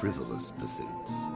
frivolous pursuits.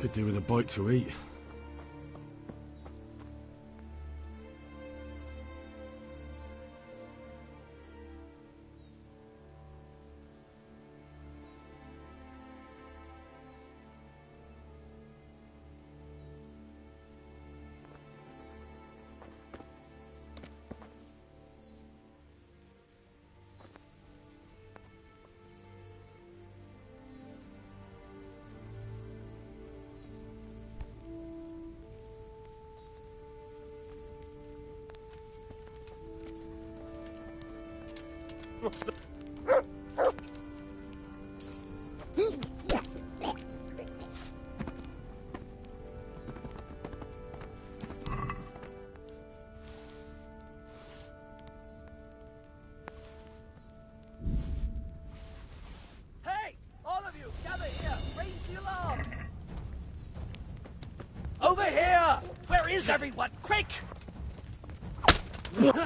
Could do with a bite to eat. Hey! All of you, gather here! Raise the alarm! Over here! Where is everyone? Quick!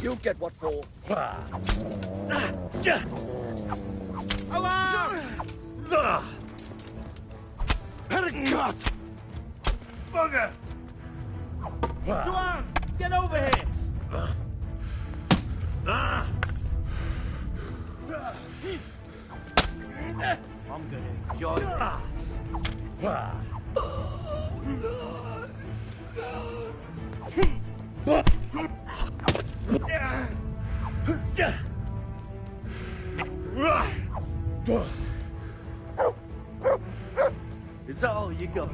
You get what for. Alarm! Petticoat! Bugger! Juan, get over here! I'm gonna enjoy it. Is that all you got?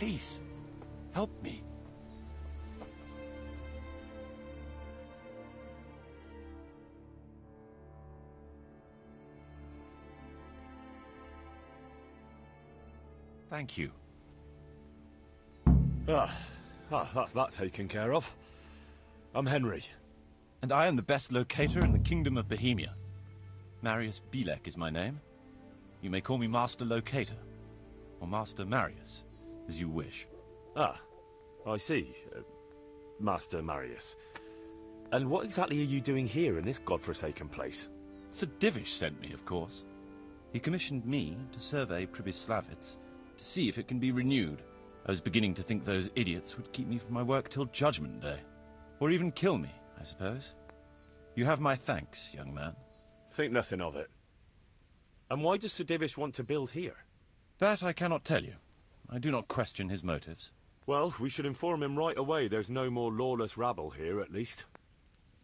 Please, help me. Thank you. That's that taken care of. I'm Henry. And I am the best locator in the Kingdom of Bohemia. Marius Bilek is my name. You may call me Master Locator, or Master Marius, as you wish. Ah, I see. Master Marius. And what exactly are you doing here in this godforsaken place? Sir Divish sent me, of course. He commissioned me to survey Pribyslavitz, to see if it can be renewed. I was beginning to think those idiots would keep me from my work till Judgment Day. Or even kill me, I suppose. You have my thanks, young man. Think nothing of it. And why does Sir Divish want to build here? That I cannot tell you. I do not question his motives. Well, we should inform him right away there's no more lawless rabble here, at least.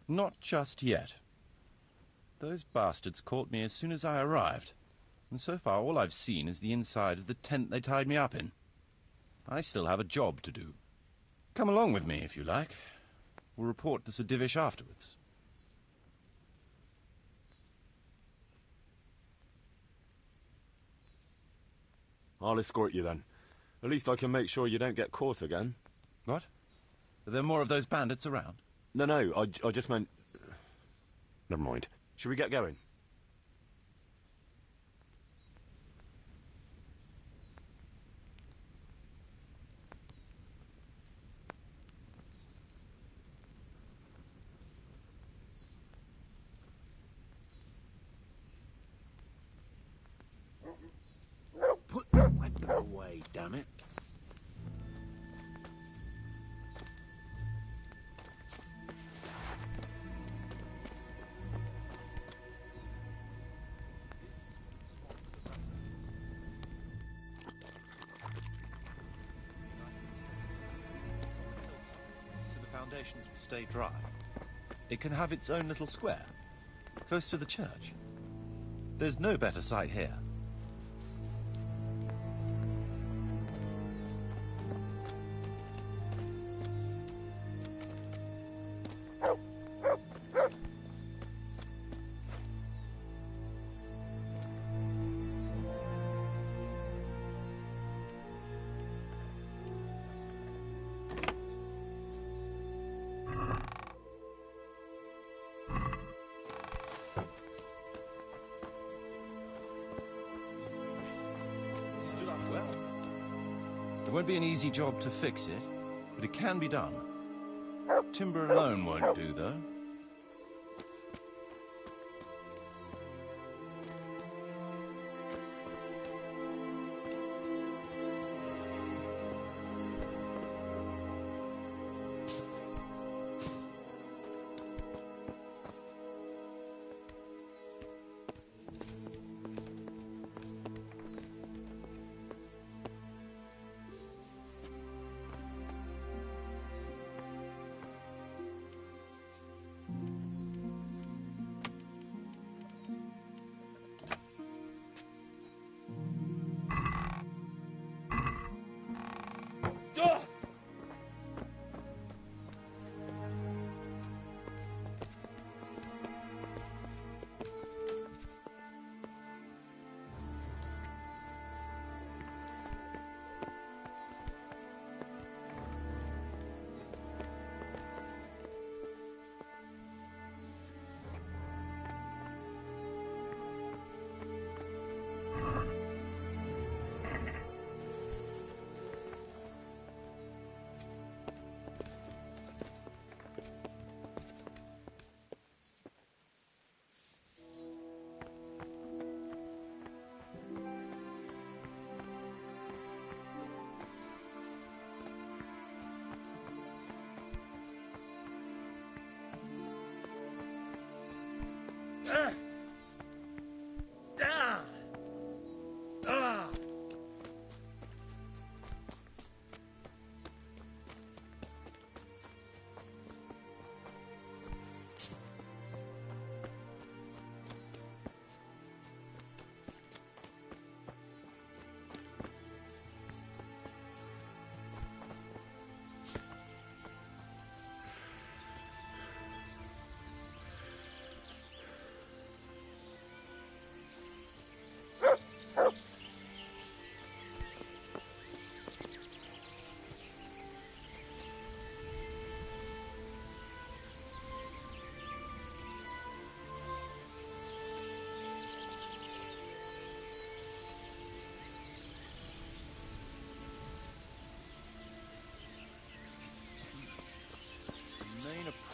Not just yet. Those bastards caught me as soon as I arrived. And so far all I've seen is the inside of the tent they tied me up in. I still have a job to do. Come along with me, if you like. We'll report to Sir Divish afterwards. I'll escort you then. At least I can make sure you don't get caught again. What? Are there more of those bandits around? No, I just meant... Never mind. Should we get going? Put that weapon away, damn it. So the foundations will stay dry. It can have its own little square, close to the church. There's no better site here. Stood up well. It won't be an easy job to fix it, but it can be done. Timber alone won't do, though.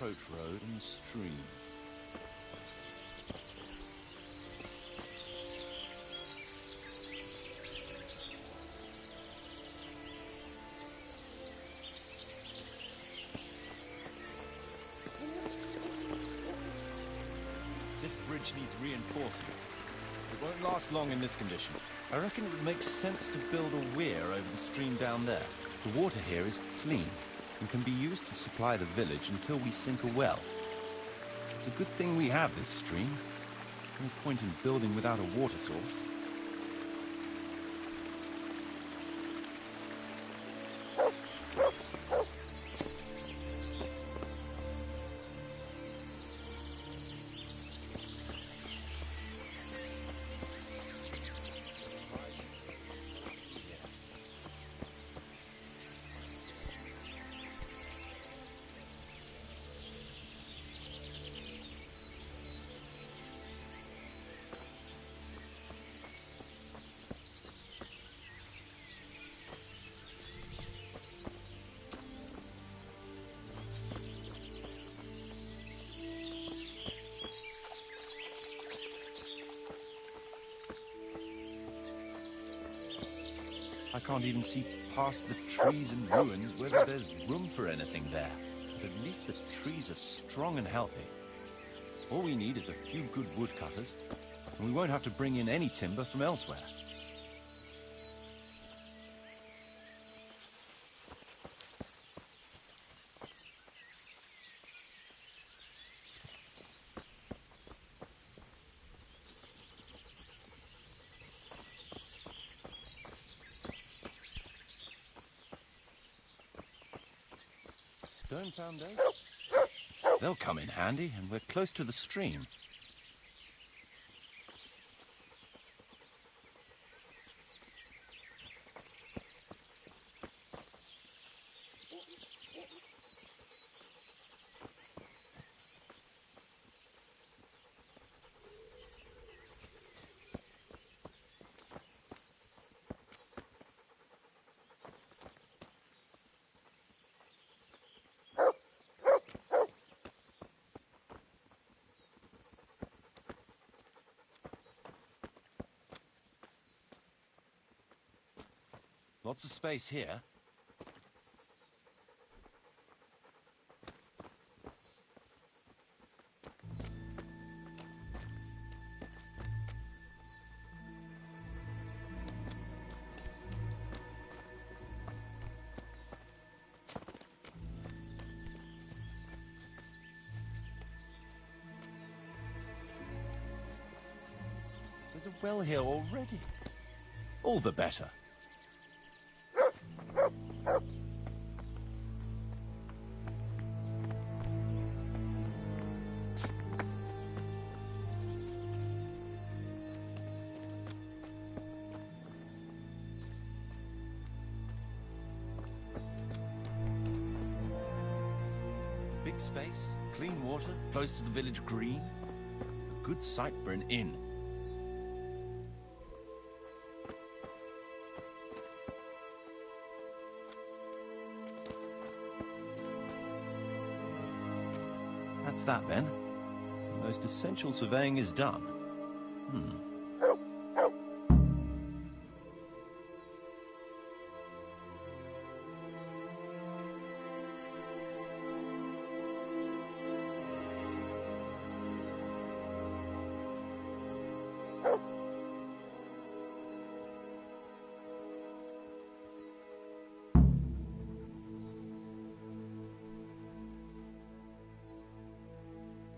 approach road and the stream. This bridge needs reinforcing. It won't last long in this condition. I reckon it would make sense to build a weir over the stream down there. The water here is clean and can be used to supply the village until we sink a well. It's a good thing we have this stream. No point in building without a water source. I can't even see past the trees and ruins whether there's room for anything there. But at least the trees are strong and healthy. All we need is a few good woodcutters, and we won't have to bring in any timber from elsewhere. Stone foundation? They'll come in handy, and we're close to the stream. Lots of space here. There's a well here already. All the better. Big space, clean water, close to the village green. A good site for an inn. That's that then. The most essential surveying is done.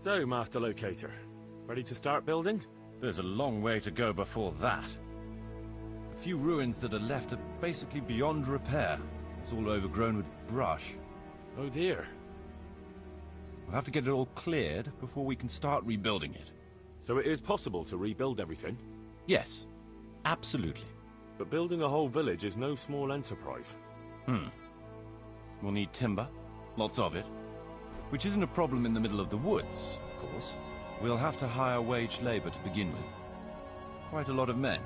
So, Master Locator, ready to start building? There's a long way to go before that. The few ruins that are left are basically beyond repair. It's all overgrown with brush. Oh dear. We'll have to get it all cleared before we can start rebuilding it. So it is possible to rebuild everything? Yes, absolutely. But building a whole village is no small enterprise. We'll need timber, lots of it. Which isn't a problem in the middle of the woods, of course. We'll have to hire wage labor to begin with. Quite a lot of men.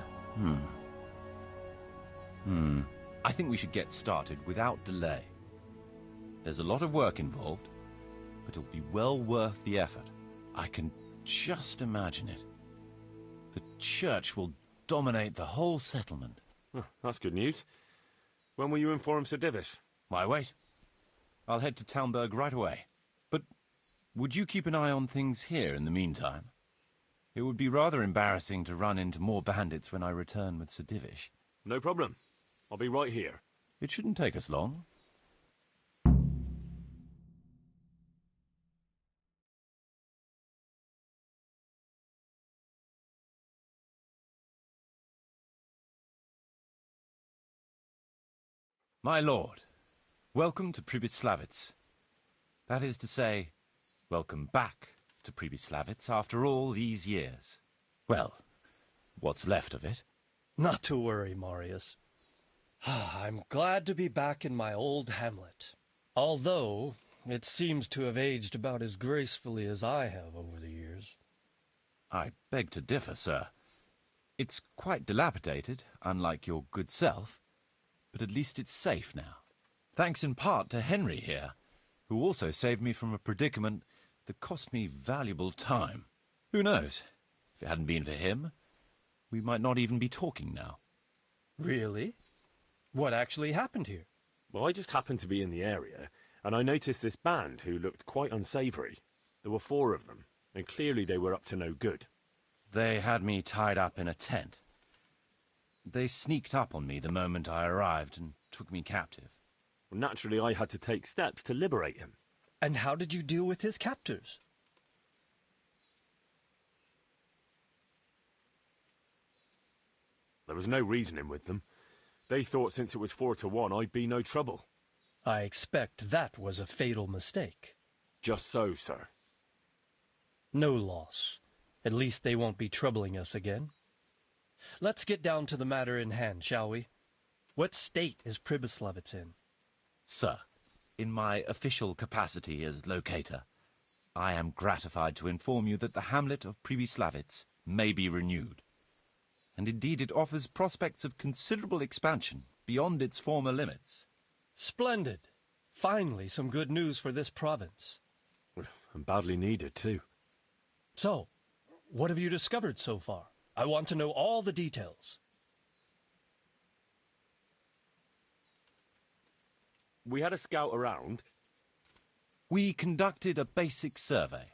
I think we should get started without delay. There's a lot of work involved, but it'll be well worth the effort. I can just imagine it. The church will dominate the whole settlement. Oh, that's good news. When will you inform Sir Divish? Why wait? I'll head to Talmberg right away. But would you keep an eye on things here in the meantime? It would be rather embarrassing to run into more bandits when I return with Sir Divish. No problem. I'll be right here. It shouldn't take us long. My lord, welcome to Pribyslavitz. That is to say, welcome back to Pribyslavitz after all these years. Well, what's left of it. Not to worry, Marius. I'm glad to be back in my old hamlet. Although, it seems to have aged about as gracefully as I have over the years. I beg to differ, sir. It's quite dilapidated, unlike your good self. But at least it's safe now. Thanks in part to Henry here, who also saved me from a predicament that cost me valuable time. Who knows? If it hadn't been for him, we might not even be talking now. Really? What actually happened here? Well, I just happened to be in the area, and I noticed this band who looked quite unsavoury. There were 4 of them, and clearly they were up to no good. They had me tied up in a tent. They sneaked up on me the moment I arrived and took me captive. Well, naturally, I had to take steps to liberate him. And how did you deal with his captors? There was no reasoning with them. They thought since it was 4 to 1, I'd be no trouble. I expect that was a fatal mistake. Just so, sir. No loss. At least they won't be troubling us again. Let's get down to the matter in hand, shall we? What state is Pribyslavitz in? Sir, in my official capacity as locator, I am gratified to inform you that the hamlet of Pribyslavitz may be renewed. And indeed it offers prospects of considerable expansion beyond its former limits. Splendid. Finally, some good news for this province. And badly needed, too. So, what have you discovered so far? I want to know all the details. We had a scout around. We conducted a basic survey,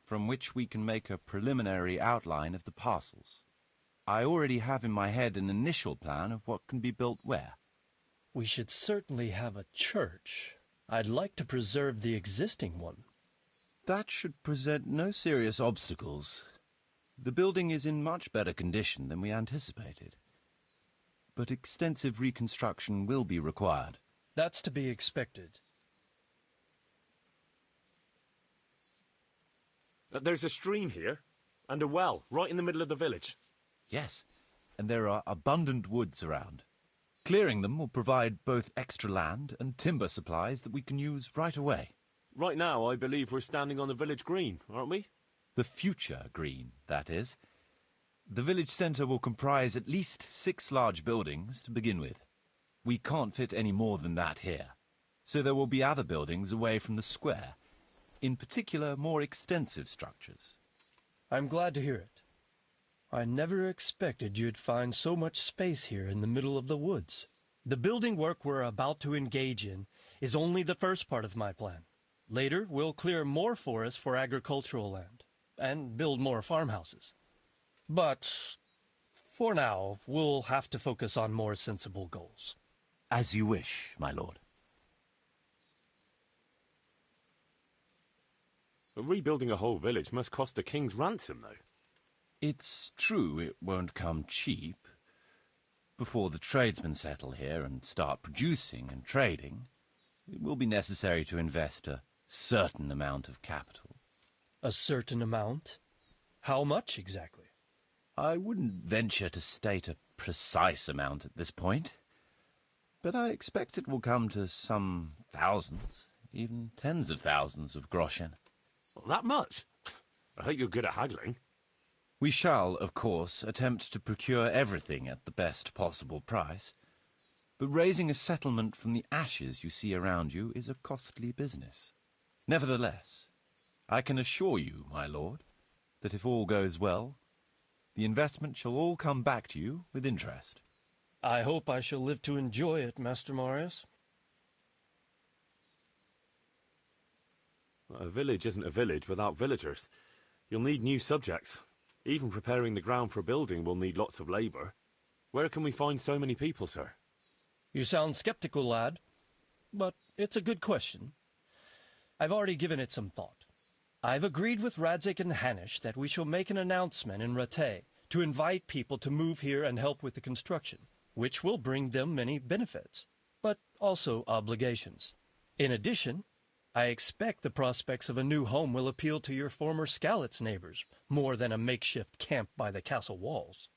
from which we can make a preliminary outline of the parcels. I already have in my head an initial plan of what can be built where. We should certainly have a church. I'd like to preserve the existing one. That should present no serious obstacles. The building is in much better condition than we anticipated. But extensive reconstruction will be required. That's to be expected. There's a stream here, and a well, right in the middle of the village. Yes, and there are abundant woods around. Clearing them will provide both extra land and timber supplies that we can use right away. Right now, I believe we're standing on the village green, aren't we? The future green, that is. The village centre will comprise at least 6 large buildings to begin with. We can't fit any more than that here, so there will be other buildings away from the square, in particular more extensive structures. I'm glad to hear it. I never expected you'd find so much space here in the middle of the woods. The building work we're about to engage in is only the first part of my plan. Later, we'll clear more forest for agricultural land and build more farmhouses. But for now, we'll have to focus on more sensible goals. As you wish, my lord. Rebuilding a whole village must cost a king's ransom, though. It's true it won't come cheap. Before the tradesmen settle here and start producing and trading, it will be necessary to invest a certain amount of capital. A certain amount? How much exactly? I wouldn't venture to state a precise amount at this point, but I expect it will come to some thousands, even tens of thousands of groschen. Well, that much? I hope you're good at haggling. We shall, of course, attempt to procure everything at the best possible price, but raising a settlement from the ashes you see around you is a costly business. Nevertheless, I can assure you, my lord, that if all goes well, the investment shall all come back to you with interest. I hope I shall live to enjoy it, Master Marius. A village isn't a village without villagers. You'll need new subjects. Even preparing the ground for building will need lots of labour. Where can we find so many people, sir? You sound skeptical, lad, but it's a good question. I've already given it some thought. I've agreed with Radzik and Hanish that we shall make an announcement in Rattay to invite people to move here and help with the construction, which will bring them many benefits, but also obligations. In addition, I expect the prospects of a new home will appeal to your former Skalitz neighbors more than a makeshift camp by the castle walls.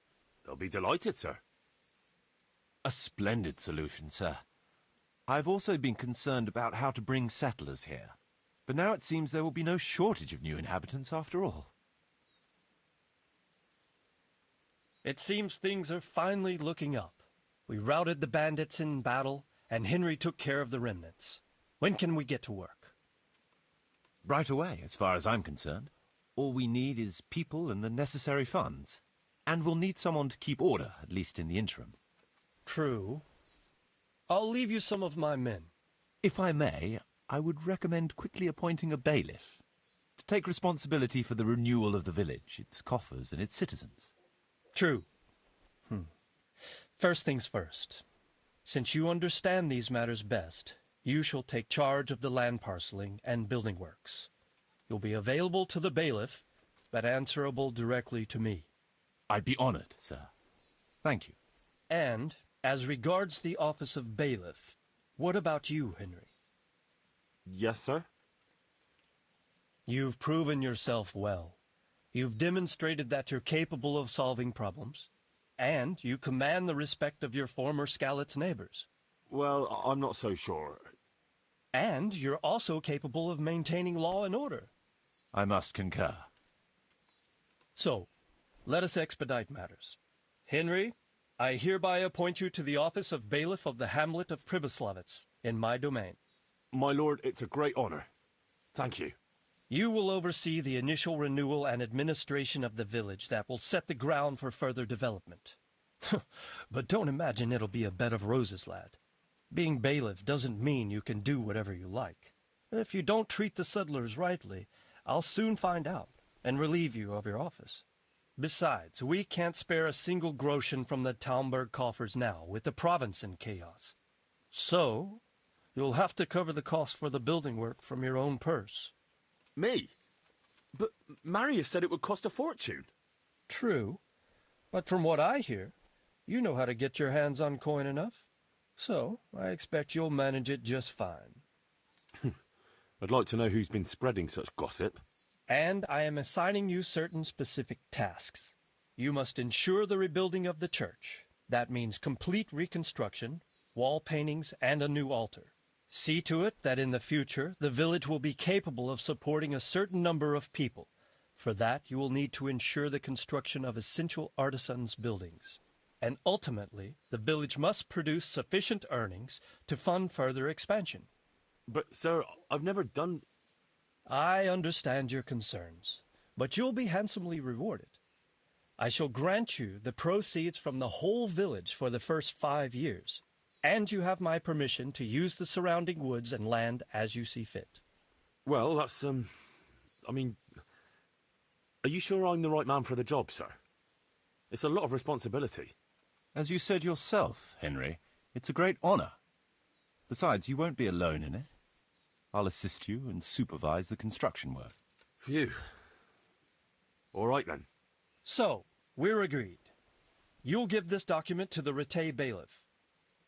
They'll be delighted, sir. A splendid solution, sir. I've also been concerned about how to bring settlers here. But now it seems there will be no shortage of new inhabitants after all. It seems things are finally looking up. We routed the bandits in battle, and Henry took care of the remnants. When can we get to work? Right away, as far as I'm concerned. All we need is people and the necessary funds. And we'll need someone to keep order, at least in the interim. True. I'll leave you some of my men. If I may, I would recommend quickly appointing a bailiff to take responsibility for the renewal of the village, its coffers and its citizens. True. First things first. Since you understand these matters best, you shall take charge of the land parceling and building works. You'll be available to the bailiff, but answerable directly to me. I'd be honored, sir. Thank you. And, as regards the office of bailiff, what about you, Henry? Yes, sir? You've proven yourself well. You've demonstrated that you're capable of solving problems, and you command the respect of your former Skalitz neighbors. Well, I'm not so sure. And you're also capable of maintaining law and order. I must concur. So, let us expedite matters. Henry, I hereby appoint you to the office of bailiff of the hamlet of Pribyslavitz, in my domain. My lord, it's a great honour. Thank you. You will oversee the initial renewal and administration of the village that will set the ground for further development. But don't imagine it'll be a bed of roses, lad. Being bailiff doesn't mean you can do whatever you like. If you don't treat the settlers rightly, I'll soon find out and relieve you of your office. Besides, we can't spare a single groschen from the Talmberg coffers now, with the province in chaos. So, you'll have to cover the cost for the building work from your own purse. Me? But Marius said it would cost a fortune. True, but from what I hear, you know how to get your hands on coin enough. So, I expect you'll manage it just fine. I'd like to know who's been spreading such gossip. And I am assigning you certain specific tasks. You must ensure the rebuilding of the church. That means complete reconstruction, wall paintings, and a new altar. See to it that in the future, the village will be capable of supporting a certain number of people. For that, you will need to ensure the construction of essential artisans' buildings. And ultimately, the village must produce sufficient earnings to fund further expansion. But, sir, I've never done... I understand your concerns, but you'll be handsomely rewarded. I shall grant you the proceeds from the whole village for the first 5 years, and you have my permission to use the surrounding woods and land as you see fit. Well, that's, I mean... Are you sure I'm the right man for the job, sir? It's a lot of responsibility. As you said yourself, Henry, it's a great honour. Besides, you won't be alone in it. I'll assist you and supervise the construction work. Phew. All right, then. So, we're agreed. You'll give this document to the Rattay bailiff.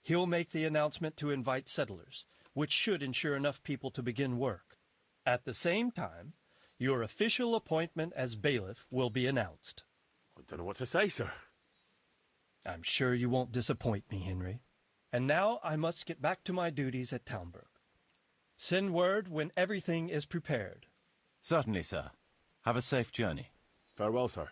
He'll make the announcement to invite settlers, which should ensure enough people to begin work. At the same time, your official appointment as bailiff will be announced. I don't know what to say, sir. I'm sure you won't disappoint me, Henry. And now I must get back to my duties at Talmberg. Send word when everything is prepared. Certainly, sir. Have a safe journey. Farewell, sir.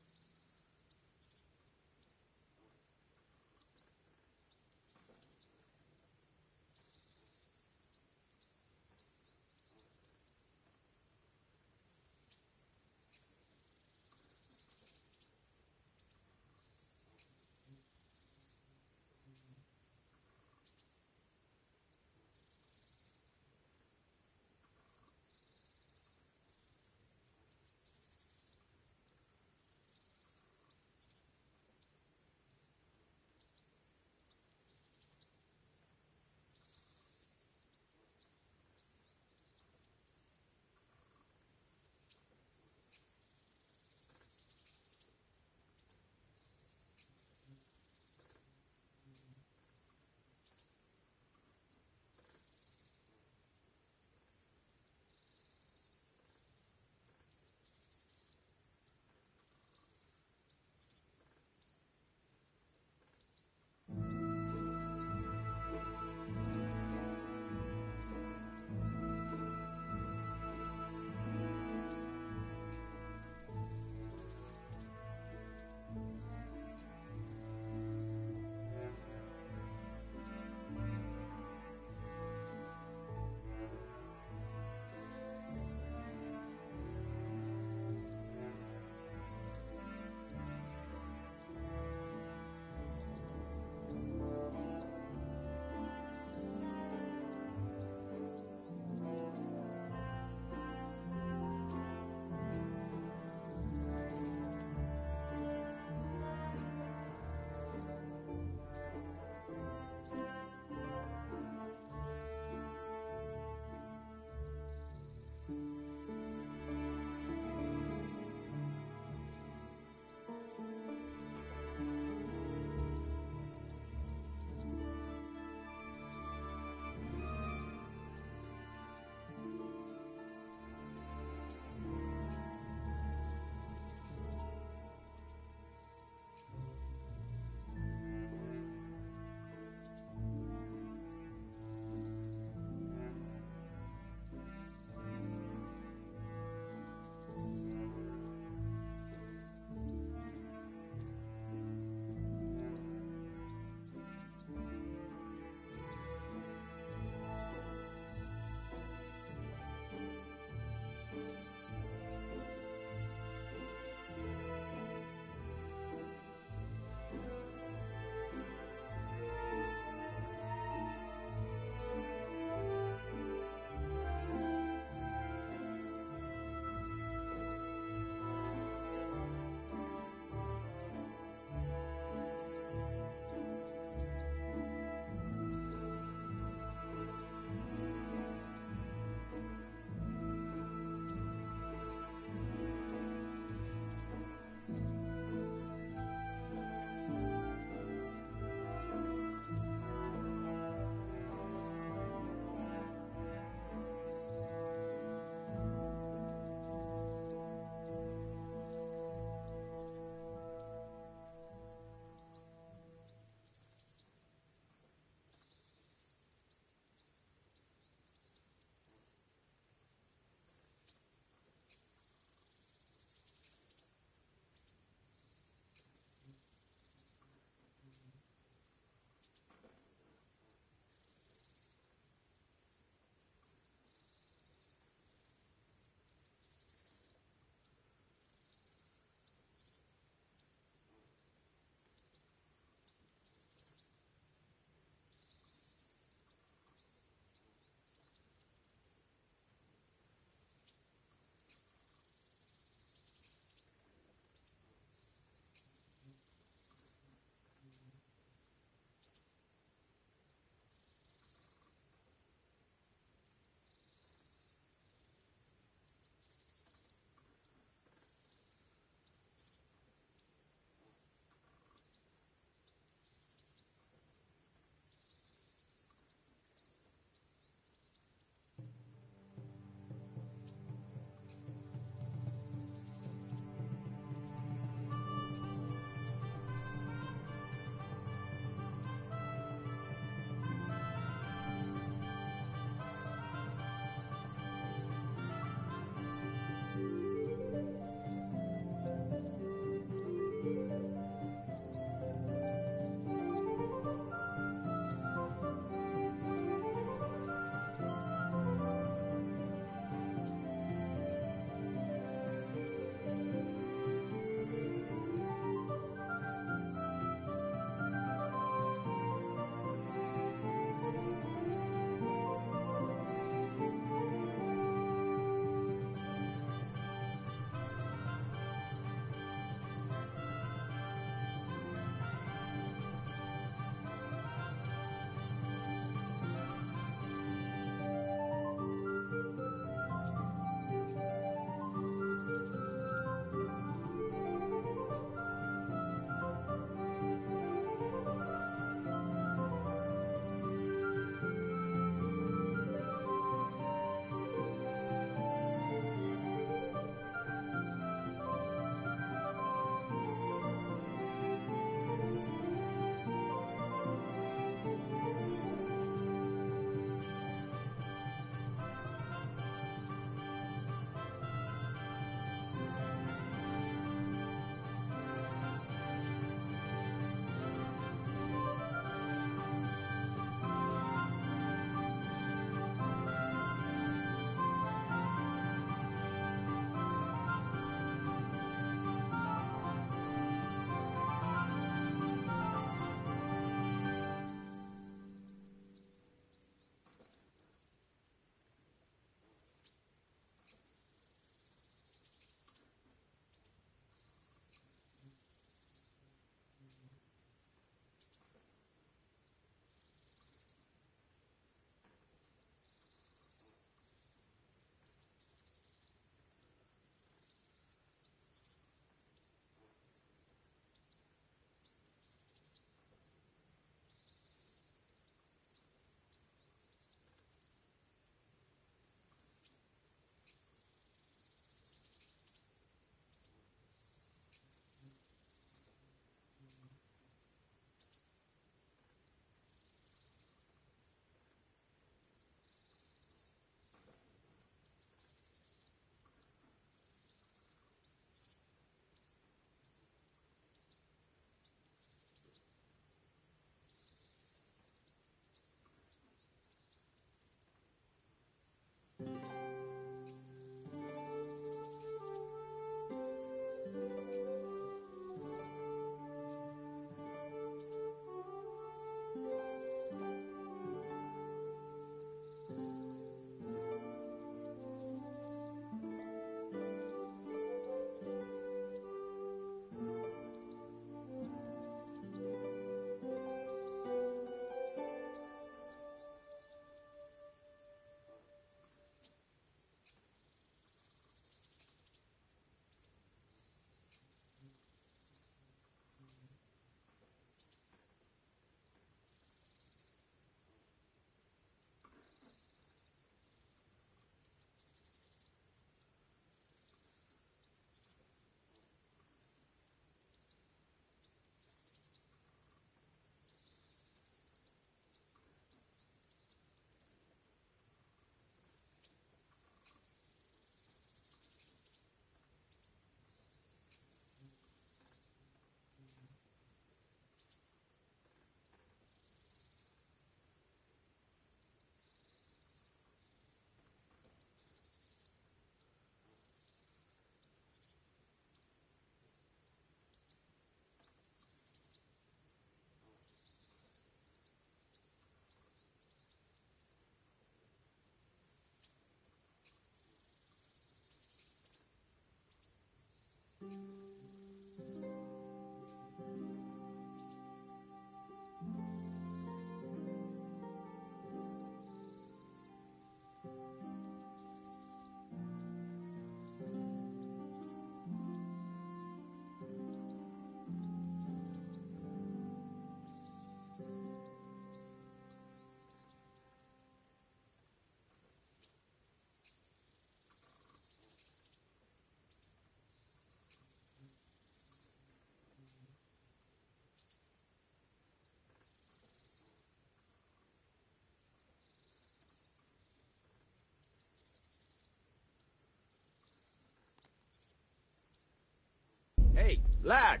Hey, lad!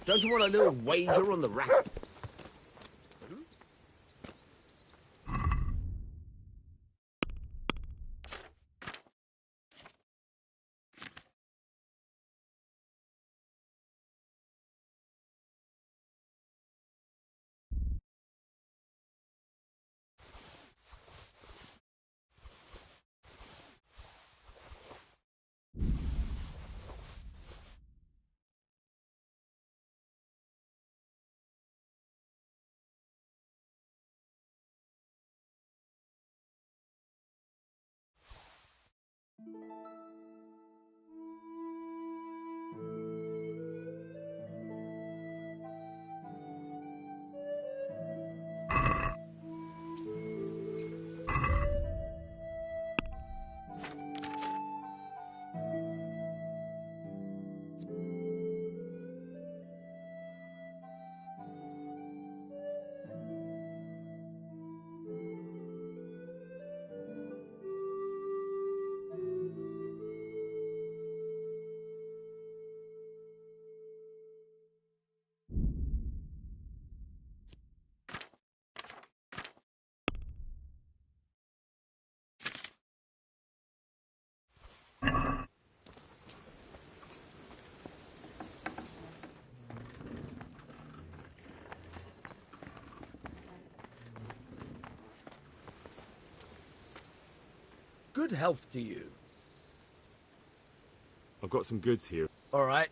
Don't you want a little wager on the rack? Good health to you. I've got some goods here. All right.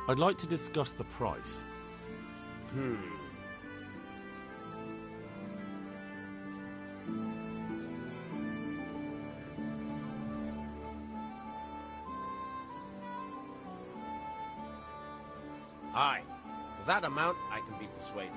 I'd like to discuss the price. Aye. For that amount, I can be persuaded.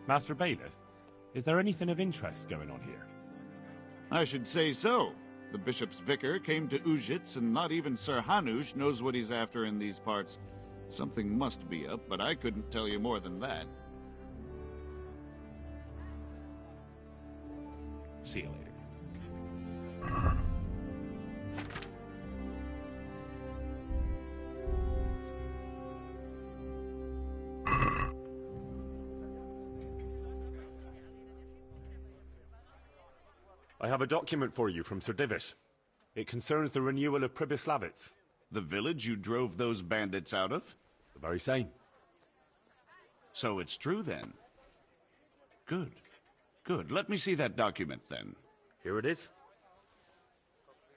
Master Bailiff, is there anything of interest going on here? I should say so. The bishop's vicar came to Ujits, and not even Sir Hanush knows what he's after in these parts. Something must be up, but I couldn't tell you more than that. See you later. I have a document for you from Sir Divish. It concerns the renewal of Pribyslavitz. The village you drove those bandits out of? The very same. So it's true, then? Good. Good. Let me see that document, then. Here it is.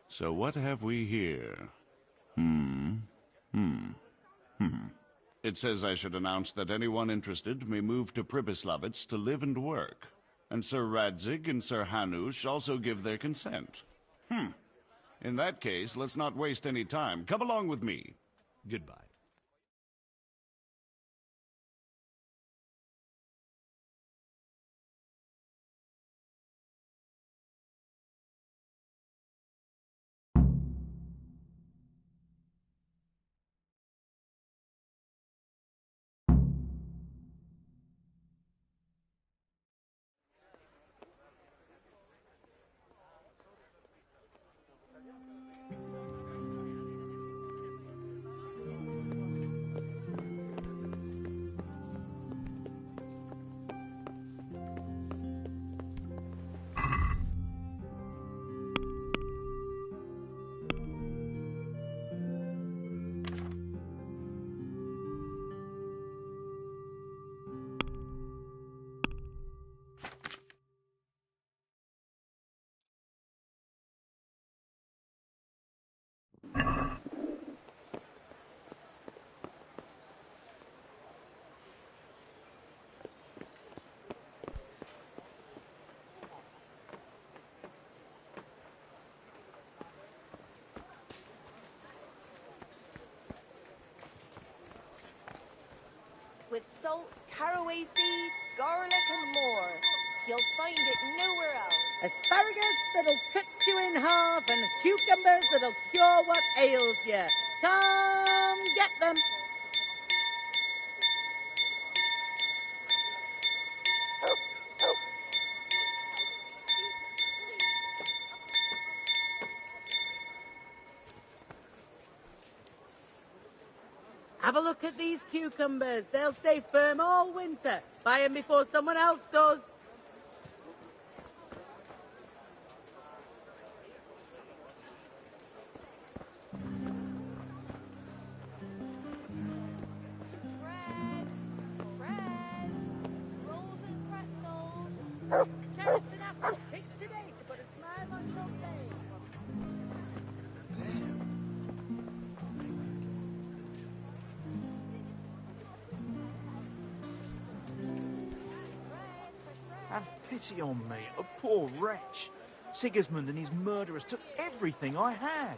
So what have we here? It says I should announce that anyone interested may move to Pribyslavitz to live and work. And Sir Radzig and Sir Hanush also give their consent. In that case, let's not waste any time. Come along with me. Goodbye. With salt, caraway seeds, garlic and more. You'll find it nowhere else. Asparagus that'll cut you in half and cucumbers that'll cure what ails you. Come get them. Have a look at these cucumbers. They'll stay firm all winter. Buy them before someone else does. Bread, rolls and pretzels. Carrots and apples picked today to put a smile on your face. Have pity on me, a poor wretch. Sigismund and his murderers took everything I had.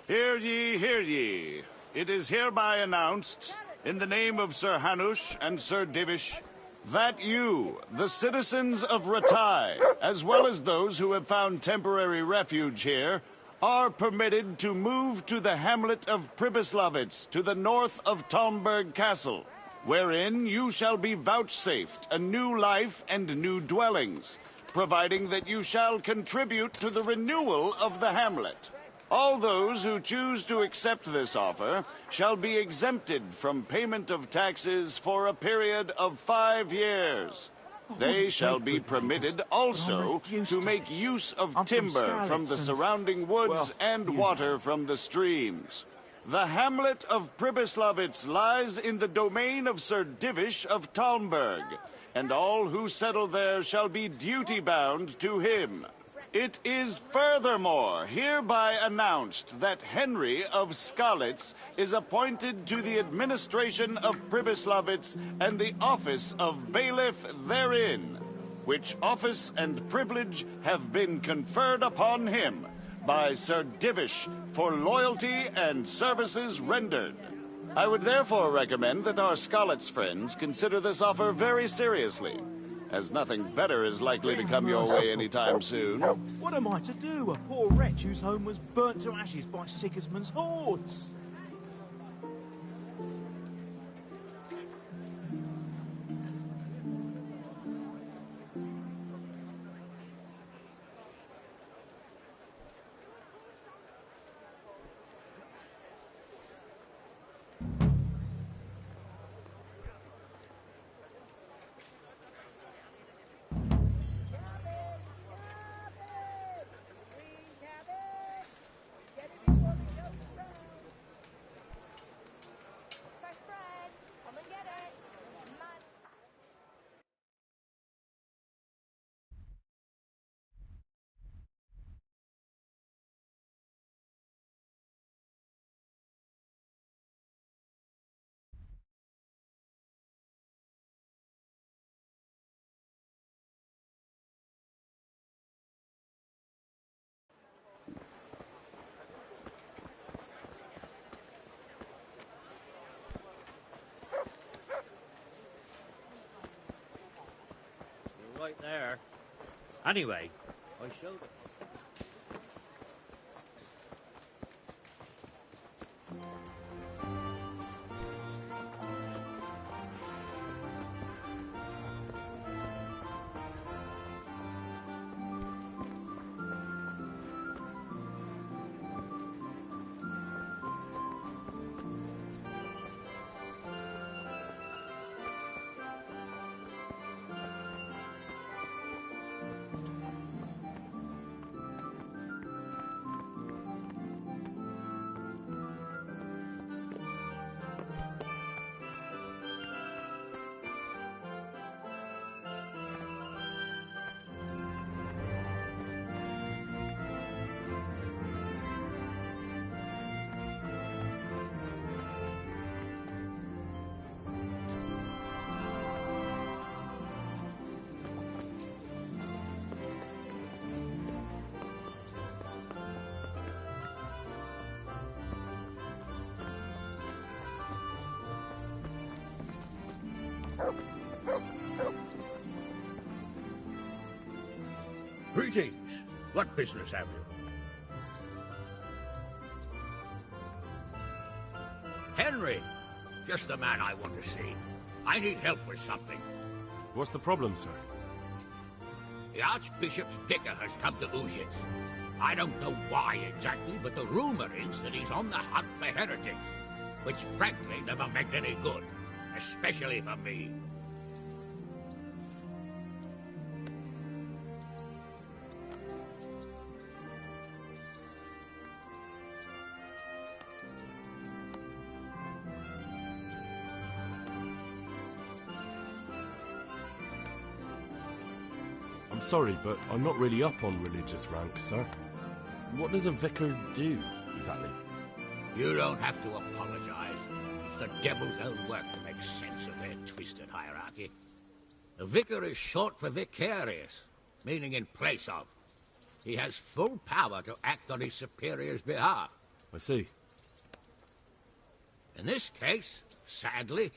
Hear ye, hear ye. It is hereby announced, in the name of Sir Hanush and Sir Divish, that you, the citizens of Ratai, as well as those who have found temporary refuge here, are permitted to move to the hamlet of Pribyslavitz, to the north of Talmberg Castle, wherein you shall be vouchsafed a new life and new dwellings, providing that you shall contribute to the renewal of the hamlet. All those who choose to accept this offer shall be exempted from payment of taxes for a period of 5 years. They shall be permitted also to make use of timber from the surrounding woods and water from the streams. The hamlet of Pribyslavitz lies in the domain of Sir Divish of Talmberg, and all who settle there shall be duty-bound to him. It is furthermore hereby announced that Henry of Skalitz is appointed to the administration of Pribyslavitz and the office of bailiff therein, which office and privilege have been conferred upon him by Sir Divish for loyalty and services rendered. I would therefore recommend that our Scarlet's friends consider this offer very seriously, as nothing better is likely to come your way anytime soon. What am I to do? A poor wretch whose home was burnt to ashes by Sigismund's hordes. Fresh bread. Come and get it. You're right there. Anyway, I showed it. Greetings. What business have you? Henry. Just the man I want to see. I need help with something. What's the problem, sir? The Archbishop's vicar has come to Uzhitz. I don't know why exactly, but the rumor is that he's on the hunt for heretics, which frankly never meant any good, especially for me. I'm sorry, but I'm not really up on religious ranks, sir. What does a vicar do, exactly? You don't have to apologize. It's the devil's own work to make sense of their twisted hierarchy. The vicar is short for vicarious, meaning in place of. He has full power to act on his superior's behalf. I see. In this case, sadly,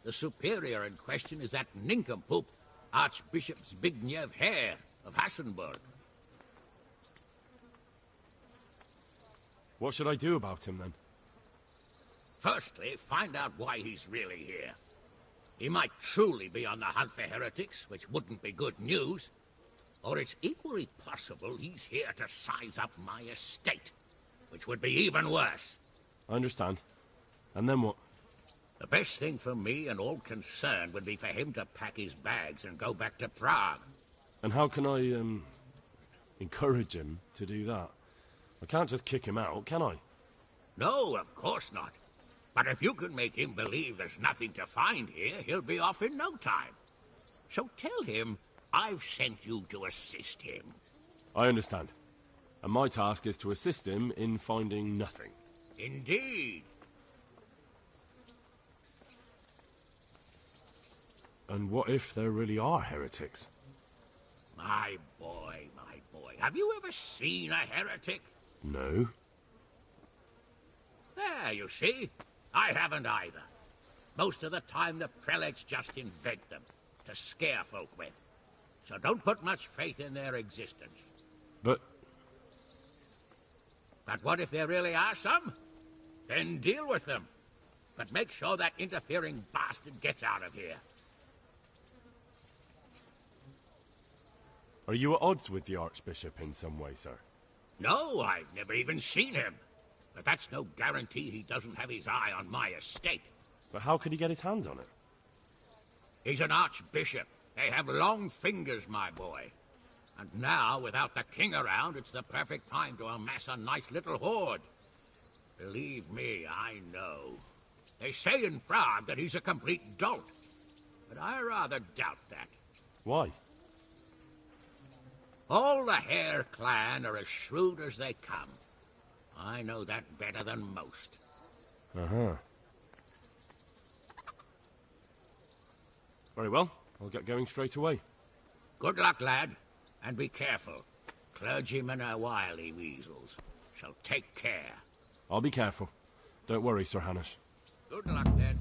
the superior in question is that nincompoop, Archbishop Zbigniew Hare of Hassenburg. What should I do about him, then? Firstly, find out why he's really here. He might truly be on the hunt for heretics, which wouldn't be good news. Or it's equally possible he's here to size up my estate, which would be even worse. I understand. And then what? The best thing for me and all concerned would be for him to pack his bags and go back to Prague. And how can I, encourage him to do that? I can't just kick him out, can I? No, of course not. But if you can make him believe there's nothing to find here, he'll be off in no time. So tell him I've sent you to assist him. I understand. And my task is to assist him in finding nothing. Indeed. And what if there really are heretics? My boy. Have you ever seen a heretic? No. There, you see. I haven't either. Most of the time the prelates just invent them to scare folk with. So don't put much faith in their existence. But what if there really are some? Then deal with them. But make sure that interfering bastard gets out of here. are you at odds with the Archbishop in some way, sir? No, I've never even seen him. But that's no guarantee he doesn't have his eye on my estate. But how could he get his hands on it? He's an archbishop. They have long fingers, my boy. And now, without the king around, it's the perfect time to amass a nice little hoard. Believe me, I know. They say in Prague that he's a complete dolt. But I rather doubt that. Why? All the Hare clan are as shrewd as they come. I know that better than most. Uh-huh. Very well. I'll get going straight away. Good luck, lad. And be careful. Clergymen are wily weasels. So take care. I'll be careful. Don't worry, Sir Hanush. Good luck, then.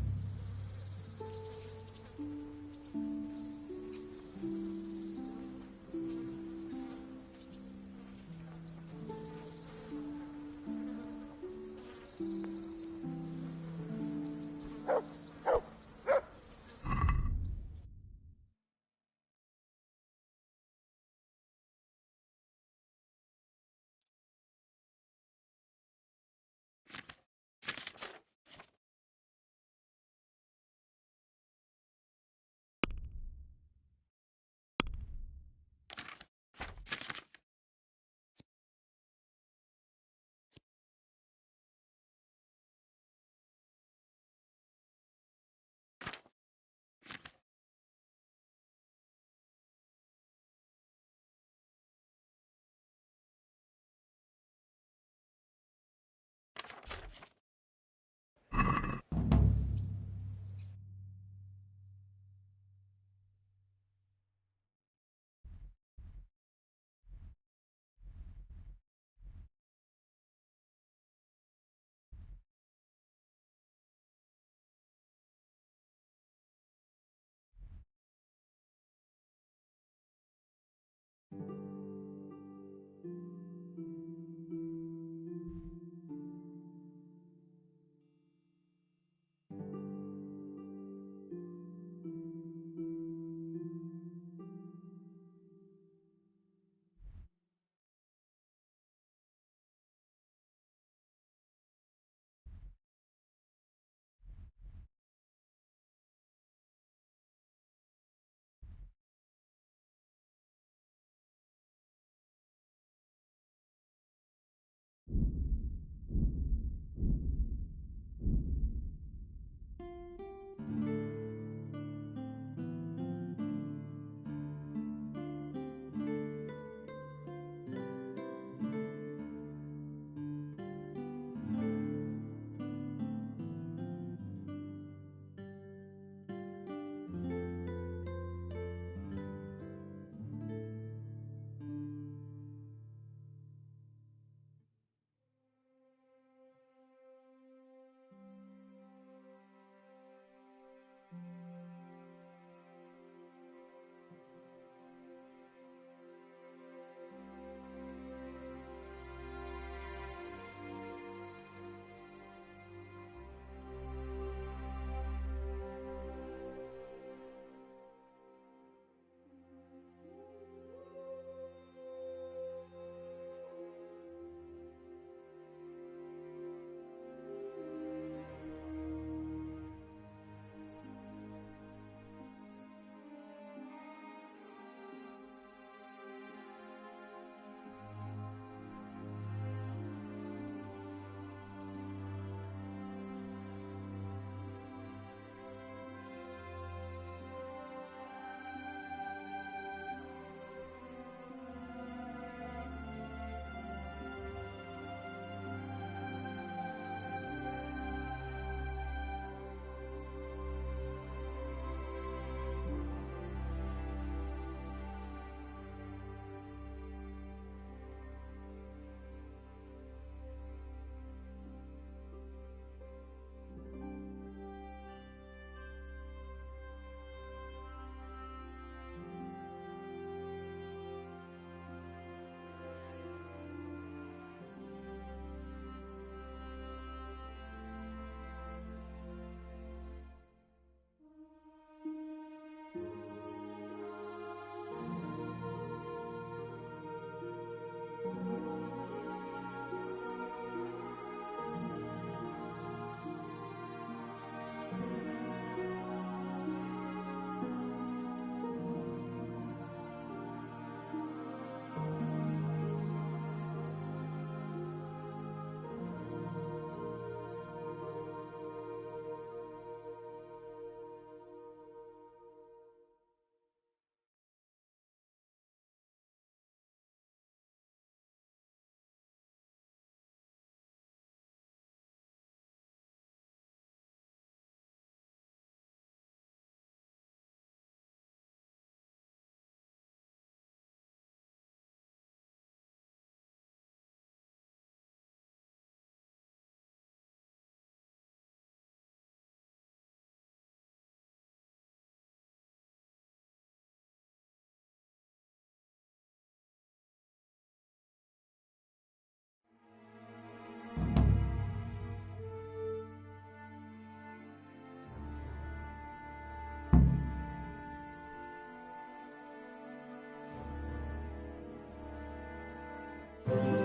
Dead.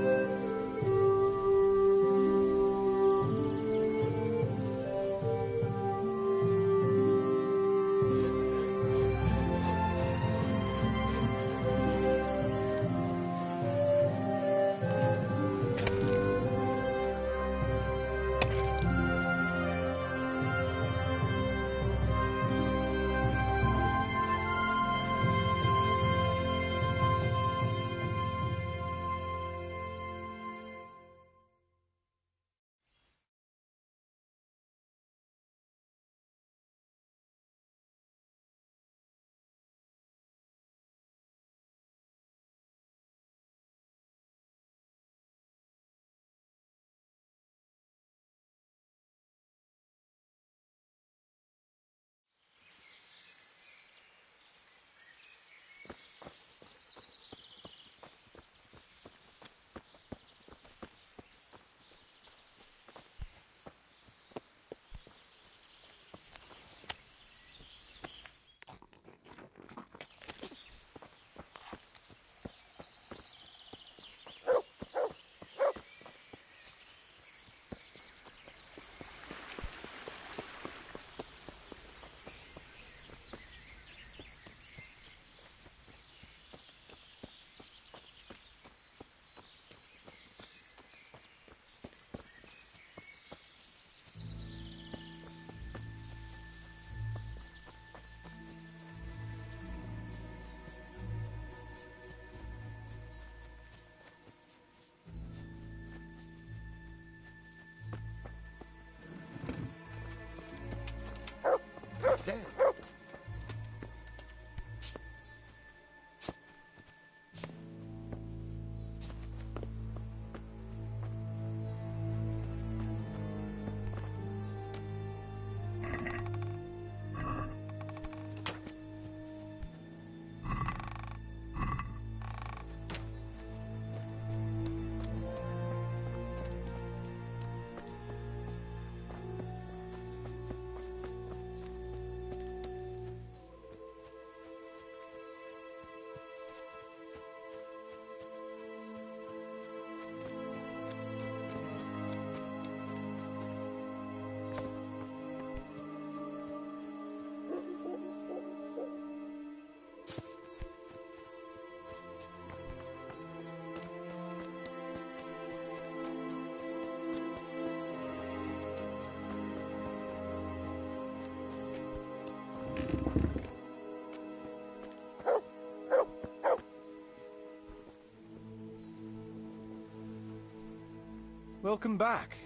Welcome back.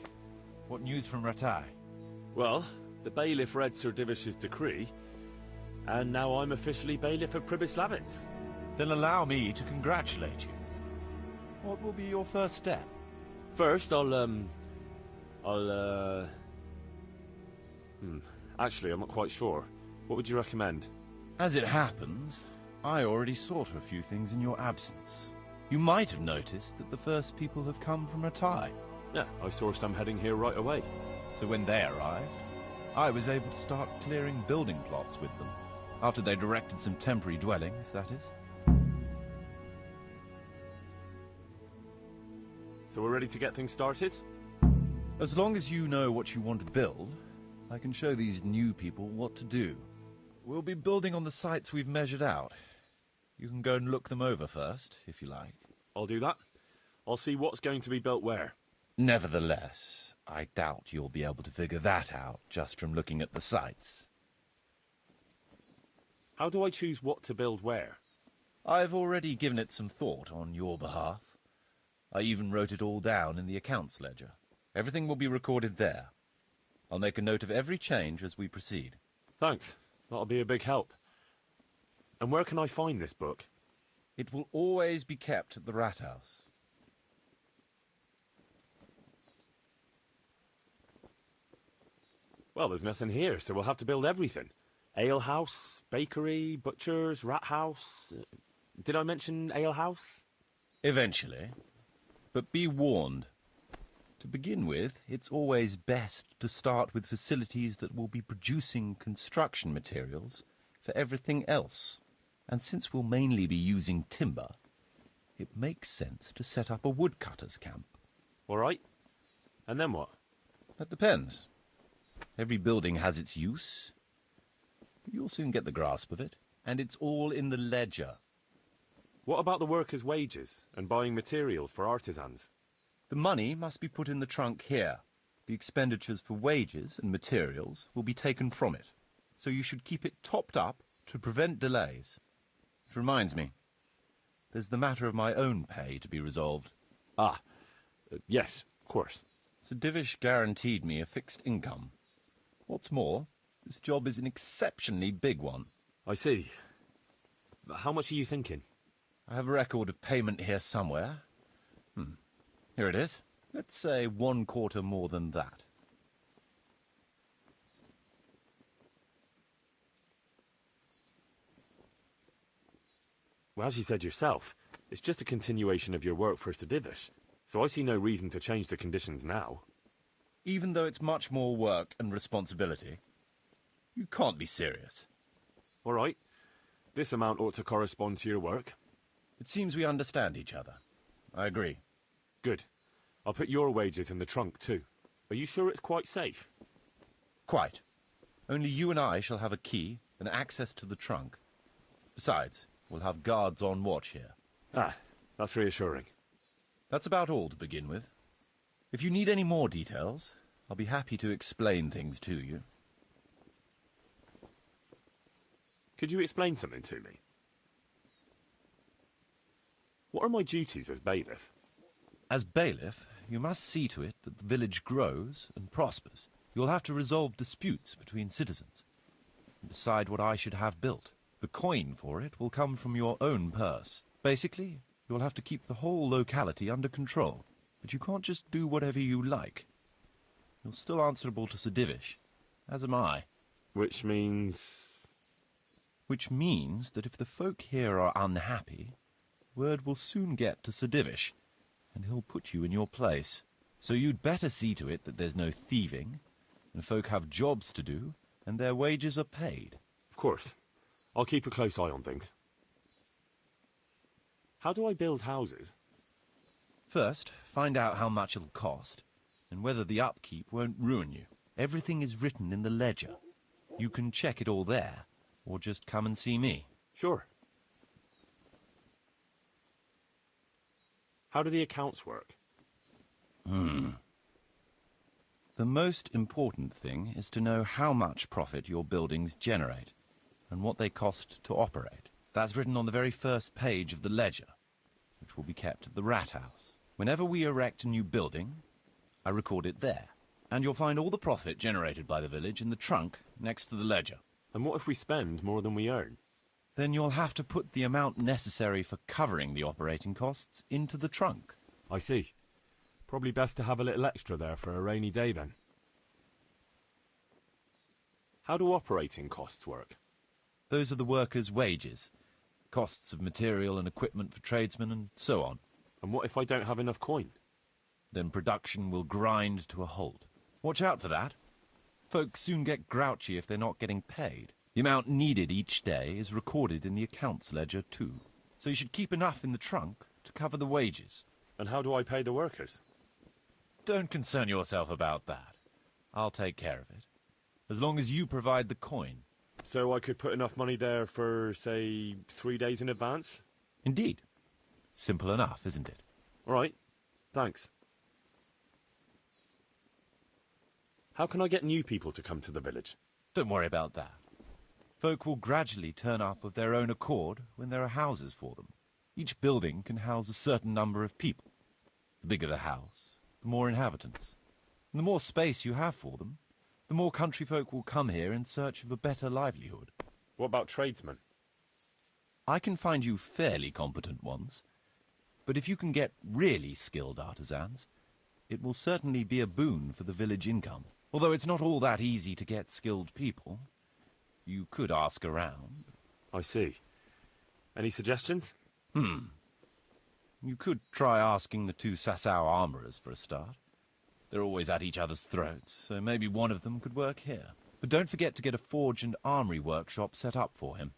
What news from Ratai? Well, the bailiff read Sir Divish's decree, and now I'm officially bailiff of Pribyslavitz. Then allow me to congratulate you. What will be your first step? First, actually, I'm not quite sure. What would you recommend? As it happens, I already sought a few things in your absence. You might have noticed that the first people have come from Ratai. Yeah, I saw some heading here right away. So when they arrived, I was able to start clearing building plots with them. After they erected some temporary dwellings, that is. So we're ready to get things started? As long as you know what you want to build, I can show these new people what to do. We'll be building on the sites we've measured out. You can go and look them over first, if you like. I'll do that. I'll see what's going to be built where. Nevertheless, I doubt you'll be able to figure that out just from looking at the sites. How do I choose what to build where? I've already given it some thought on your behalf. I even wrote it all down in the accounts ledger. Everything will be recorded there. I'll make a note of every change as we proceed. Thanks. That'll be a big help. And where can I find this book? It will always be kept at the Rat House. Well, there's nothing here, so we'll have to build everything. Ale house, bakery, butchers, rat house. Did I mention ale house? Eventually. But be warned. To begin with, it's always best to start with facilities that will be producing construction materials for everything else. And since we'll mainly be using timber, it makes sense to set up a woodcutter's camp. All right. And then what? That depends. Every building has its use. But you'll soon get the grasp of it, and it's all in the ledger. What about the workers' wages and buying materials for artisans? The money must be put in the trunk here. The expenditures for wages and materials will be taken from it. So you should keep it topped up to prevent delays. It reminds me, there's the matter of my own pay to be resolved. Yes, of course. Sir Divish guaranteed me a fixed income. What's more, this job is an exceptionally big one. I see. But how much are you thinking? I have a record of payment here somewhere. Here it is. Let's say 1/4 more than that. Well, as you said yourself, it's just a continuation of your work for Sir Divish, so I see no reason to change the conditions now. Even though it's much more work and responsibility, you can't be serious. All right. This amount ought to correspond to your work. It seems we understand each other. I agree. Good. I'll put your wages in the trunk, too. Are you sure it's quite safe? Quite. Only you and I shall have a key and access to the trunk. Besides, we'll have guards on watch here. That's reassuring. That's about all to begin with. If you need any more details, I'll be happy to explain things to you. Could you explain something to me? What are my duties as bailiff? As bailiff, you must see to it that the village grows and prospers. You'll have to resolve disputes between citizens and decide what I should have built. The coin for it will come from your own purse. Basically, you'll have to keep the whole locality under control, but you can't just do whatever you like. You're still answerable to Sir Divish, as am I. Which means... Which means that if the folk here are unhappy, word will soon get to Sir Divish, and he'll put you in your place. So you'd better see to it that there's no thieving, and folk have jobs to do, and their wages are paid. Of course. I'll keep a close eye on things. How do I build houses? First, find out how much it'll cost, and whether the upkeep won't ruin you. Everything is written in the ledger. You can check it all there, or just come and see me. Sure. How do the accounts work? The most important thing is to know how much profit your buildings generate, and what they cost to operate. That's written on the very first page of the ledger, which will be kept at the Rat House. Whenever we erect a new building, I record it there, and you'll find all the profit generated by the village in the trunk next to the ledger. And what if we spend more than we earn? Then you'll have to put the amount necessary for covering the operating costs into the trunk. I see. Probably best to have a little extra there for a rainy day then. How do operating costs work? Those are the workers' wages, costs of material and equipment for tradesmen, and so on. And what if I don't have enough coin? Then production will grind to a halt. Watch out for that. Folks soon get grouchy if they're not getting paid. The amount needed each day is recorded in the accounts ledger too. So you should keep enough in the trunk to cover the wages. And how do I pay the workers? Don't concern yourself about that. I'll take care of it. As long as you provide the coin. So I could put enough money there for, say, 3 days in advance? Indeed. Simple enough, isn't it? All right. Thanks. How can I get new people to come to the village? Don't worry about that. Folk will gradually turn up of their own accord when there are houses for them. Each building can house a certain number of people. The bigger the house, the more inhabitants. And the more space you have for them, the more country folk will come here in search of a better livelihood. What about tradesmen? I can find you fairly competent ones, but if you can get really skilled artisans, it will certainly be a boon for the village income. Although it's not all that easy to get skilled people. You could ask around. I see. Any suggestions? You could try asking the 2 Sasau armourers for a start. They're always at each other's throats, so maybe one of them could work here. But don't forget to get a forge and armoury workshop set up for him.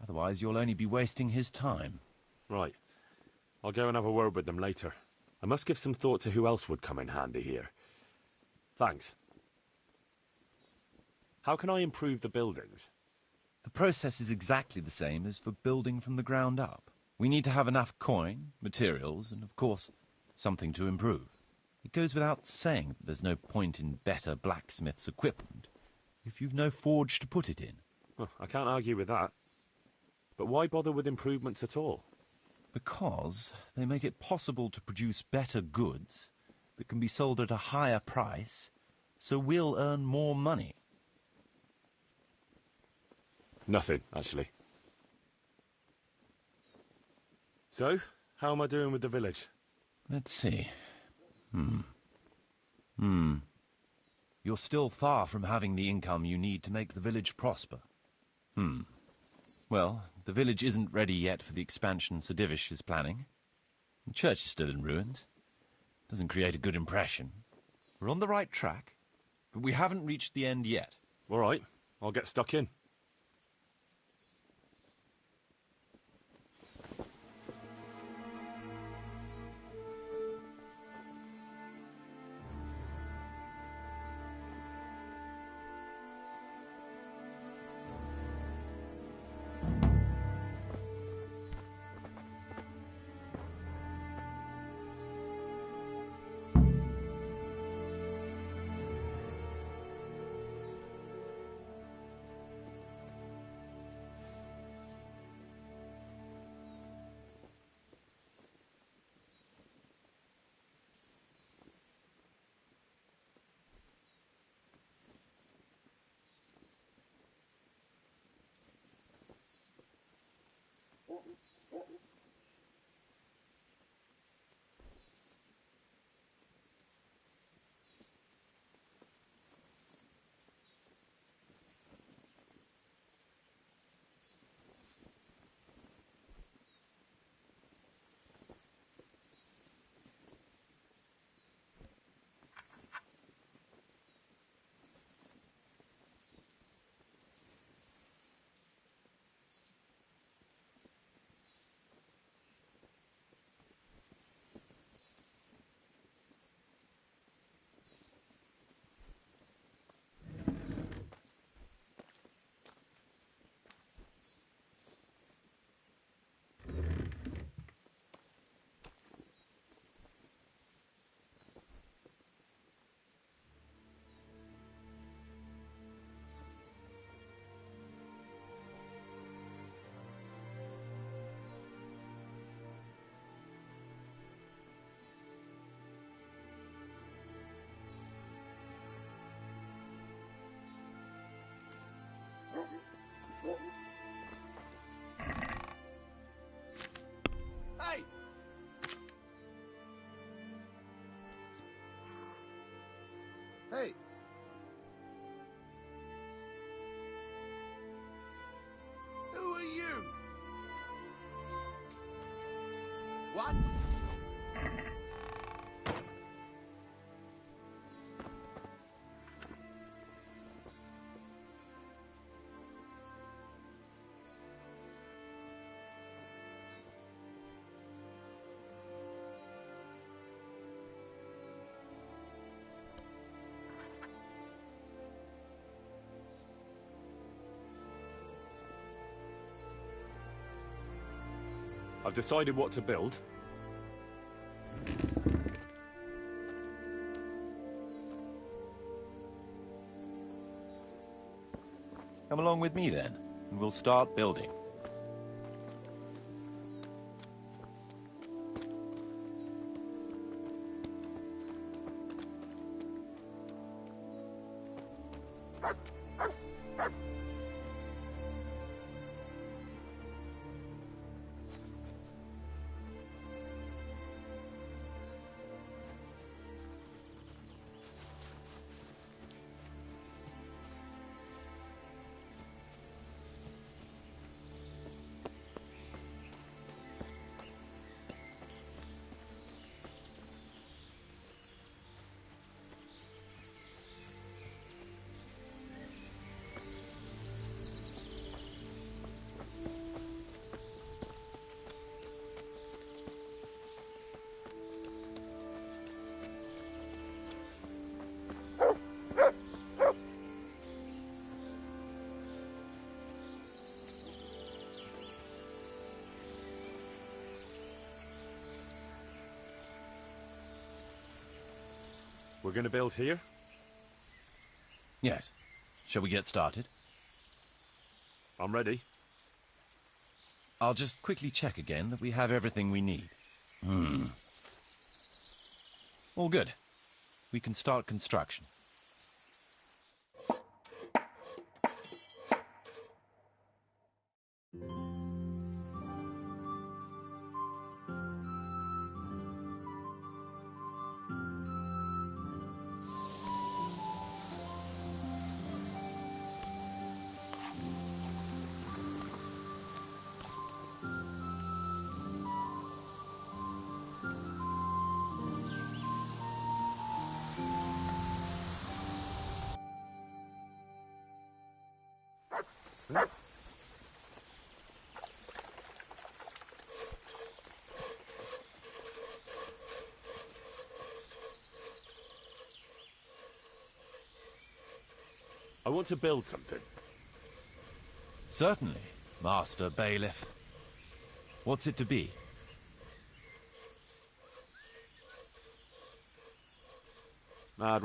Otherwise you'll only be wasting his time. Right. I'll go and have a word with them later. I must give some thought to who else would come in handy here. Thanks. How can I improve the buildings? The process is exactly the same as for building from the ground up. We need to have enough coin, materials, and of course, something to improve. It goes without saying that there's no point in better blacksmith's equipment if you've no forge to put it in. Well, I can't argue with that. But why bother with improvements at all? Because they make it possible to produce better goods that can be sold at a higher price, so we'll earn more money. Nothing, actually. So, how am I doing with the village? Let's see. You're still far from having the income you need to make the village prosper. Well, the village isn't ready yet for the expansion Sir Divish is planning. The church is still in ruins. Doesn't create a good impression. We're on the right track, but we haven't reached the end yet. All right, I'll get stuck in. Hey! Hey! Who are you? What? I've decided what to build. Come along with me then, and we'll start building. We're going to build here? Yes. Shall we get started? I'm ready. I'll just quickly check again that we have everything we need. All good. We can start construction. I want to build something. Certainly, Master Bailiff. What's it to be? Mad.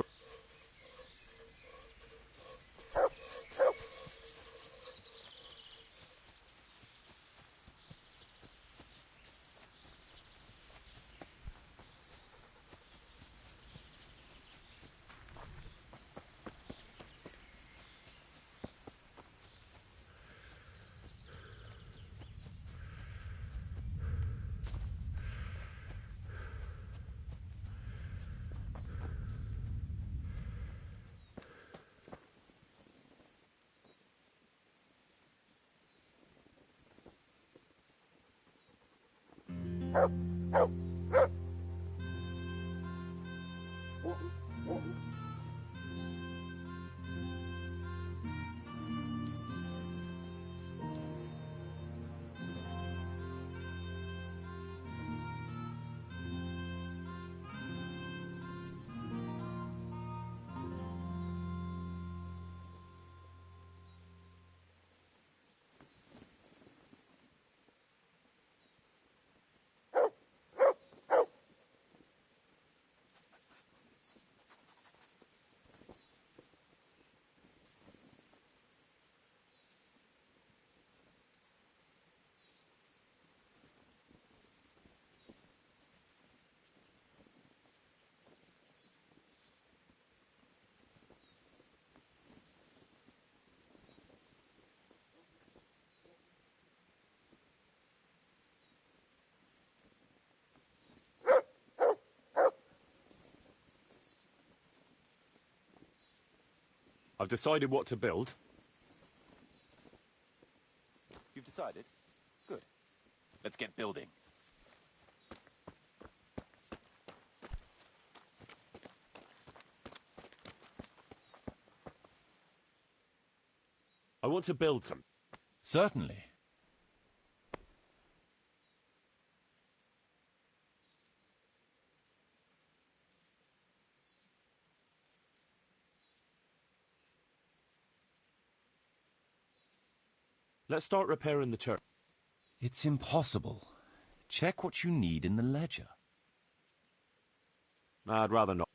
I've decided what to build. You've decided? Good. Let's get building. I want to build some. Certainly. Let's start repairing the church. It's impossible. Check what you need in the ledger. I'd rather not.